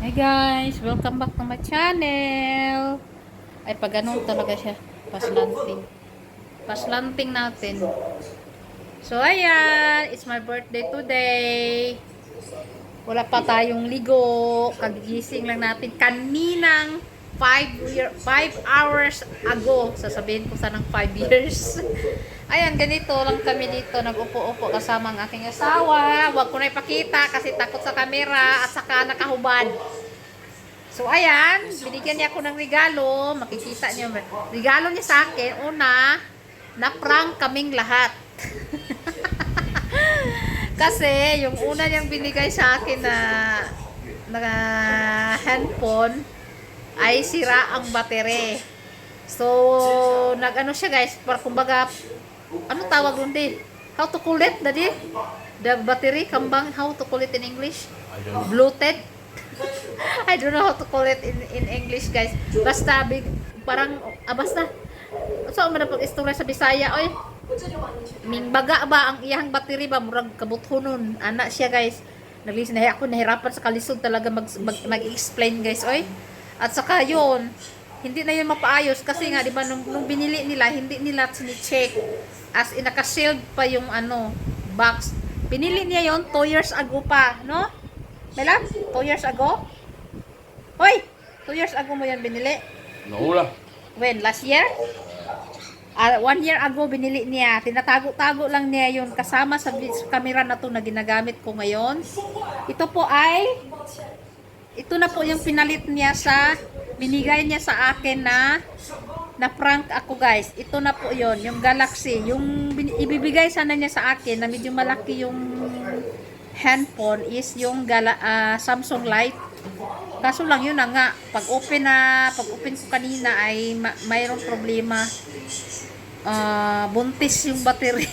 Hi guys, welcome back to my channel. Ay, pag ganun talaga siya. Paslanting. Paslanting natin. So, ayan. It's my birthday today. Wala pa tayong ligo. Kagigising lang natin kaninang 5 hours ago. Sasabihin ko sanang 5 years. Ayan, ganito lang kami dito. Nag-upo-upo kasama ang aking asawa. Huwag ko na ipakita kasi takot sa camera at saka nakahubad. So, ayan, binigyan niya ako ng regalo. Makikita niyo, regalo niya sa akin, una, na-prank kaming lahat. Kasi, yung una niyang binigay sa akin na handphone, ay sira ang batere. So, nag-ano siya guys, para kumbaga, ano tawag doon din? How to call it, daddy? The battery, kambang, how to call it in English? Bloated? I don't know how to call it in English, guys. Basta parang basta so man pag istorya sa Bisaya oy. Ming baga ba ang iyang battery ba murag kabuthonon. Ana siya, guys. Naglis na ako nahirapan sa kalisod talaga mag-explain, guys, oy. At saka yun, hindi na yun mapaayos kasi nga di ba nung binili nila, hindi nila sini-check as in naka-sealed pa yung box. Binili niya yon 2 years ago pa, no? Melan? 2 years ago? Hoy! 2 years ago mo yan binili? Naula. When? Last year? 1 year ago binili niya. Tinatago-tago lang niya yun kasama sa camera na to na ginagamit ko ngayon. Ito po ay ito na po yung pinalit niya binigay niya sa akin na prank ako, guys. Ito na po yon yung Galaxy. Yung ibibigay sana niya sa akin na medyo malaki yung handphone is yung Samsung Lite. Kaso lang yun na nga, pag open ko kanina ay mayroong problema. Buntis yung battery.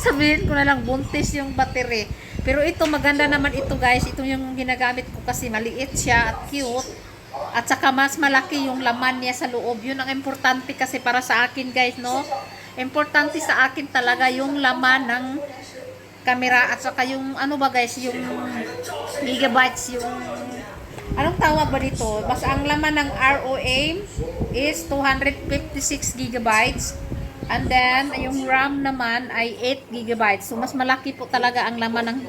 Sabihin ko na lang, buntis yung battery. Pero ito, maganda naman ito, guys. Ito yung ginagamit ko kasi maliit siya at cute. At saka mas malaki yung laman niya sa loob. Yun ang importante kasi para sa akin, guys, no? Importante sa akin talaga yung laman ng camera at saka yung ba, guys, yung gigabytes, yung anong tawag ba dito? Mas ang laman ng ROM is 256 gigabytes. And then, yung RAM naman ay 8 gigabytes. So, mas malaki po talaga ang laman ng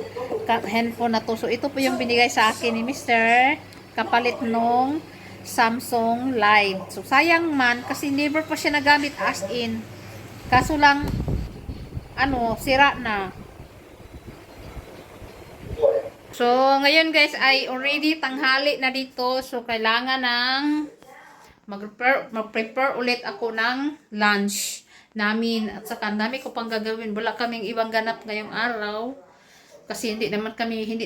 handphone na to. So, ito po yung binigay sa akin ni Mr. Kapalit nung Samsung Live. So, sayang man kasi never pa siya nagamit as in. Kaso lang, sira na. So, ngayon guys ay already tanghali na dito. So, kailangan ng mag-prepare ulit ako ng lunch namin. At saka, dami ko pang gagawin. Wala kaming ibang ganap ngayong araw. Kasi hindi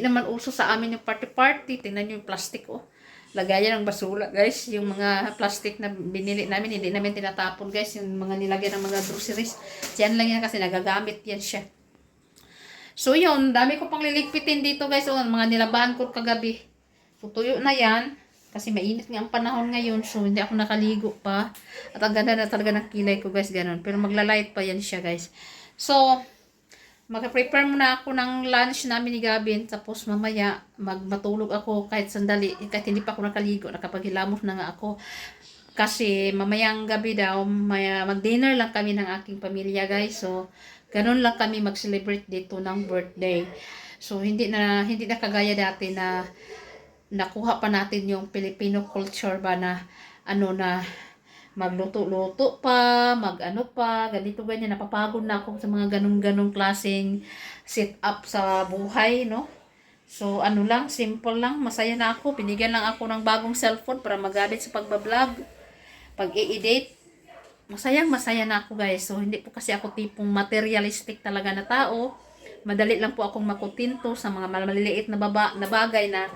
naman uso sa amin yung party-party. Tingnan nyo yung plastic, oh. Lagayan ng basura, guys. Yung mga plastic na binili namin, hindi namin tinatapon, guys. Yung mga nilagyan ng mga groceries. Diyan lang yan kasi nagagamit yan siya. So, yun. Dami ko pang liligpitin dito, guys. O, mga nilabahan ko kagabi. So, tuyo na yan. Kasi mainit nga ang panahon ngayon. So, hindi ako nakaligo pa. At ang ganda na talaga ng kilay ko, guys. Ganun. Pero maglalight pa yan siya, guys. So, mag-prepare muna ako ng lunch namin ni Gabin. Tapos, mamaya, matulog ako kahit sandali. Kahit hindi pa ako nakaligo. Nakapaghilamos na nga ako. Kasi, mamayang gabi daw, mag-dinner lang kami ng aking pamilya, guys. So, ganun lang kami mag-celebrate dito ng birthday. So, hindi na kagaya dati na nakuha pa natin yung Filipino culture ba na na magluto-luto pa, ganito ganyan. Napapagod na ako sa mga ganung-ganung klaseng sit up sa buhay, no? So, lang, simple lang, masaya na ako. Binigyan lang ako ng bagong cellphone para magamit sa pagbablog, pag-i-edit. Masaya na ako, guys. So, hindi po kasi ako tipong materialistic talaga na tao. Madali lang po akong makutinto sa mga maliliit na bagay na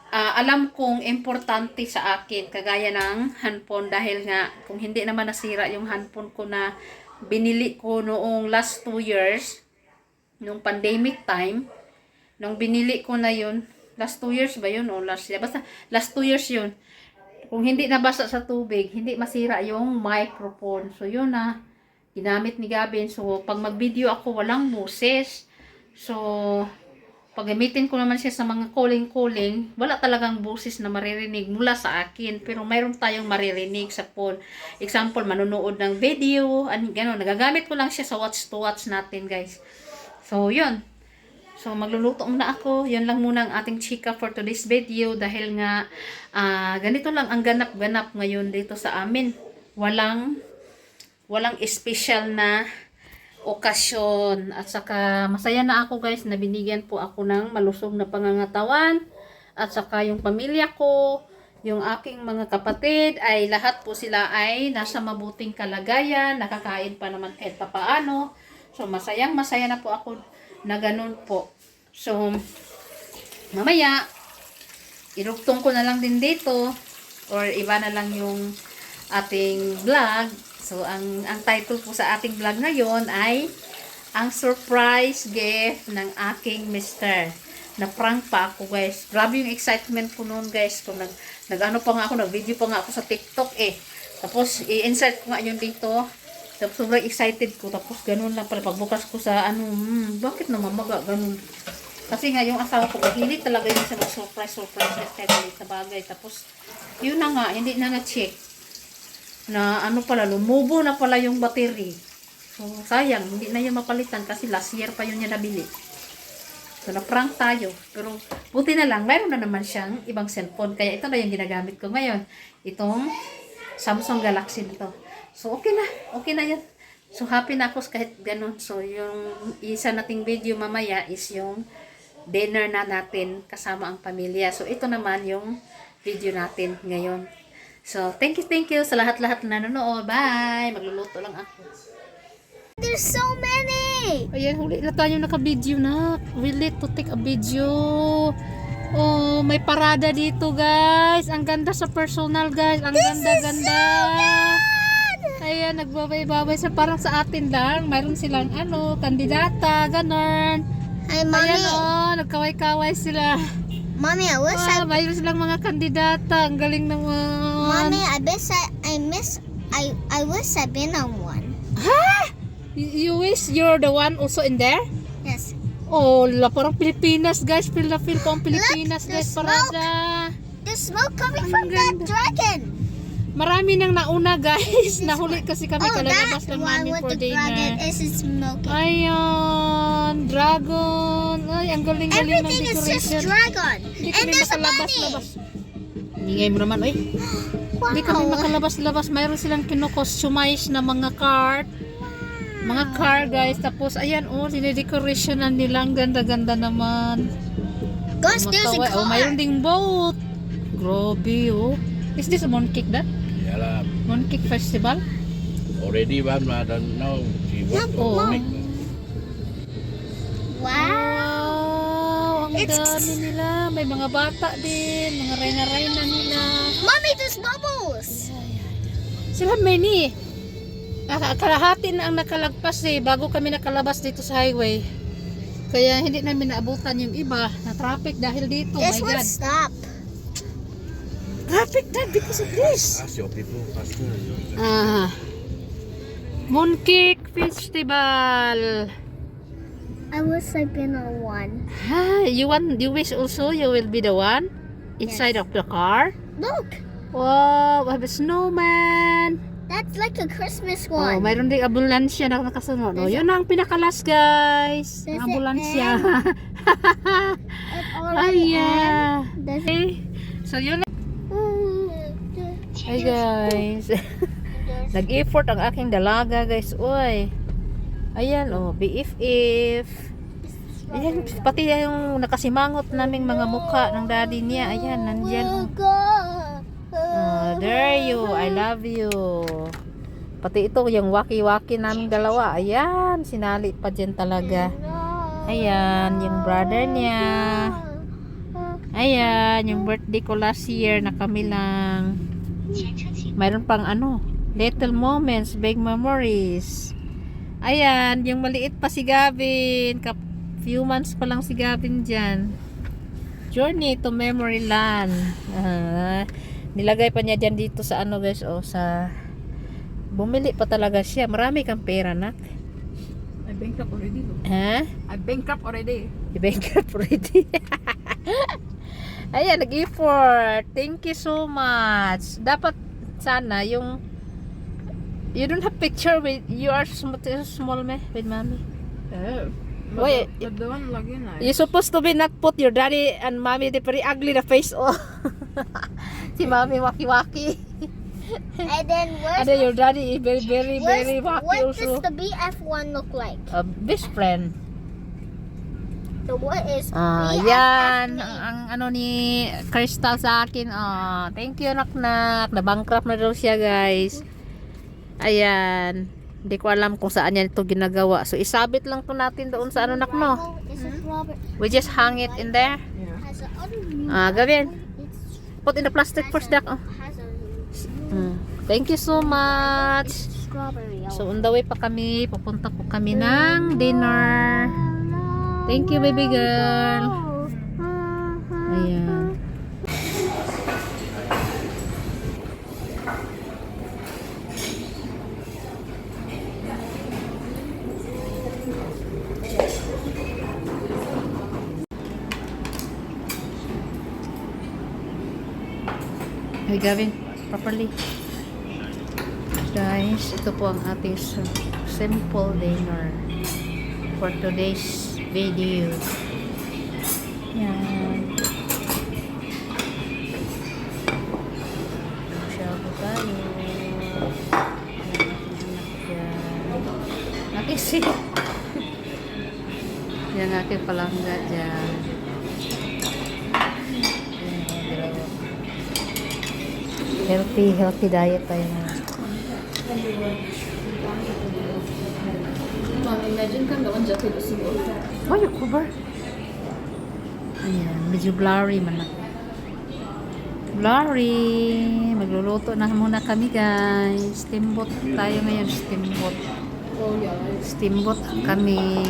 alam kong importante sa akin. Kagaya ng handphone dahil nga kung hindi naman nasira yung handphone ko na binili ko noong last 2 years, nung pandemic time, nung binili ko na yun, last 2 years ba yun o last year? Basta last 2 years yun. Kung hindi nabasa sa tubig, hindi masira yung microphone. So, yun na. Ginamit ni Gabin. So, pag mag-video ako, walang boses. So, Paggamitin ko naman siya sa mga calling-calling, wala talagang boses na maririnig mula sa akin. Pero mayroon tayong maririnig sa phone. Example, manonood ng video, gano'n. Nagagamit ko lang siya sa watch-to-watch natin, guys. So, yun. So, magluluto na ako. Yun lang muna ang ating chika for today's video. Dahil nga, ganito lang ang ganap-ganap ngayon dito sa amin. Walang special na okasyon. At saka masaya na ako guys na binigyan po ako ng malusog na pangangatawan. At saka yung pamilya ko, yung aking mga kapatid ay lahat po sila ay nasa mabuting kalagayan. Nakakain pa naman kahit papaano. So masaya na po ako na ganun po. So mamaya irugtong ko na lang din dito or iba na lang yung ating vlog. So, ang title po sa ating vlog ngayon ay ang surprise gift ng aking mister. Na-prank pa ako, guys. Grabe yung excitement ko noon, guys. Kung nag-ano pa nga ako, nag-video pa nga ako sa TikTok, eh. Tapos, i-insert ko nga yun dito. Tapos, sobrang excited ko. Tapos, ganun lang pala. Pagbukas ko sa, bakit namamaga? Ganun. Kasi nga, yung asawa ko, hindi talaga yun sa surprise kahit sa bagay. Tapos, yun na nga, hindi na na-check. Na pala, lumubo na pala yung battery. So, sayang, hindi na yung mapalitan kasi last year pa yun niya nabili. So, na-prank tayo. Pero, buti na lang, mayroon na naman siyang ibang cellphone. Kaya ito na yung ginagamit ko ngayon. Itong Samsung Galaxy nito. So, okay na yan. So, happy na ako kahit ganun. So, yung isa nating video mamaya is yung dinner na natin kasama ang pamilya. So, ito naman yung video natin ngayon. So, thank you sa lahat-lahat na nanonood. Bye! Magluluto lang ako. There's so many! Ayan, huli na tayo naka-video na. We need to take a video. Oh, may parada dito, guys. Ang ganda sa personal, guys. Ang ganda-ganda. Ayan, nagbabay-babay sa parang sa atin lang. Mayroon silang, kandidata, ganon. Hey, Mommy. Ayan, nagkaway-kaway sila. Mommy, I wish Mayroon silang mga kandidata. Ang galing naman. Mommy, I wish I've been on one. Ha? You wish you're the one also in there? Yes. Oh, parang Pilipinas, guys. Feel ko ang Pilipinas, Look, guys. the Parada. There's smoke coming Ang from that ganda. dragon. Marami nang nauna, guys. Nahuli kasi kami. Oh, Kalalabas that lang one namin with for the dragon dinner. is smoking. Ayan. Dragon. Ay, ang galing-galing ng Everything is just decoration. dragon. Hindi And kami there's a bunny. makalabas-labas. Ingay mo naman, oy. Wow. Hindi kami makalabas-labas. Mayroon silang kinukostumize na mga cart. Mga car, guys. Tapos, ayan, sinidecorationan nila. Ang ganda-ganda naman. Gosh, there's a car. Mayroon ding boat. Grabe, oh. Is this a mooncake, that? Yeah, lah. Mooncake Festival? Already one, but I don't know. She wants to Oh. make Wow. Wow, ang It's- dami nila. May mga bata din. Mga reyna-reyna nila. Mommy, there's bubbles. Sila many. Kalahati na ang nakalagpas bago kami nakalabas dito sa highway. Kaya hindi namin naabutan yung iba na traffic dahil dito. This My one God. stop. Traffic na because of this. ask your people first. Mooncake Festival. I wish I've been on one. You wish also you will be the one inside of the car? Look, Wow, we have a snowman. that's like a Christmas Oh, one. mayroon ding ambulansya na nakasunod. Oh, Does yun ang pinakalas, guys. Does Ang it ambulansya. It already Ay, Does it? okay. So, yun. Ay, guys. Nag-effort ang aking dalaga, guys. Uy. Ayan, BFF. Ayan, pati yung nakasimangot naming mga mukha ng daddy niya. Ayan, nandyan. There you. I love you. Pati ito, yung waki-waki naming dalawa. Ayan, sinali pa dyan talaga. Ayan, yung brother niya. Ayan, yung birthday ko last year na kami lang. Mayroon pang little moments, big memories. Ayan, yung maliit pa si Gavin. Few months pa lang si Gavin dyan. Journey to Memory Land. Nilagay pa niya dyan dito sa guys, sa bumili pa talaga siya. Marami kang pera, nak. bankrupt already. Though. Ha? I bankrupt already. You bankrupt already. Ayan, nag-effort. Thank you so much. Dapat sana yung you don't have picture with you are small me with mommy. Yeah. Wait. But the one lagi na. You supposed to be not put your daddy and mommy the very ugly na face oh. Si mommy waki-waki. And then And then your daddy is very very very waki what also. does the BF1 look like? A best friend. So what is Yan ang ano ni Crystal sa akin. Thank you nak-nak. Na-bankrupt na daw siya, guys. Ayan. Hindi ko alam kung saan yan ito ginagawa. So isabit lang to natin doon sa ano nak no. It's a Robert. We just hang it in there. Yeah. Has a other Gawin. It's Put in the plastic first dak. has a Thank you so much. strawberry. So on the way pa kami. Pupunta po kami ng dinner. Thank you, baby girl. Ayan. Hey, Gavin, properly. Guys, ito po ang ating simple dinner for today's video. Yan. Siya po tayo. Nakisi. Yan aking palangga dyan. Healthy diet tayo ngayon. Imagine kan gawan jacket siguro. Oh, you cover? Ayan, medyo blurry man ako. Blurry. Magluluto na muna kami, guys. Steamboat tayo ngayon. Steamboat. Oh yeah. Steamboat kami.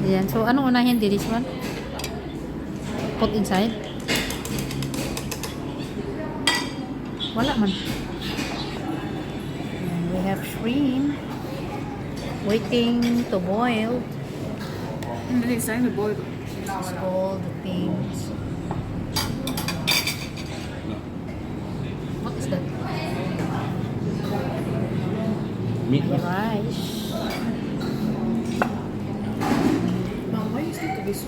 Ayan. So, anong unahin? This one? Put inside? Wala man. Ayan, we have shrimp. Waiting to boil. And then it's time to boil. It's all the things. What is that? Meat. Rice. Mom, why you still to be so?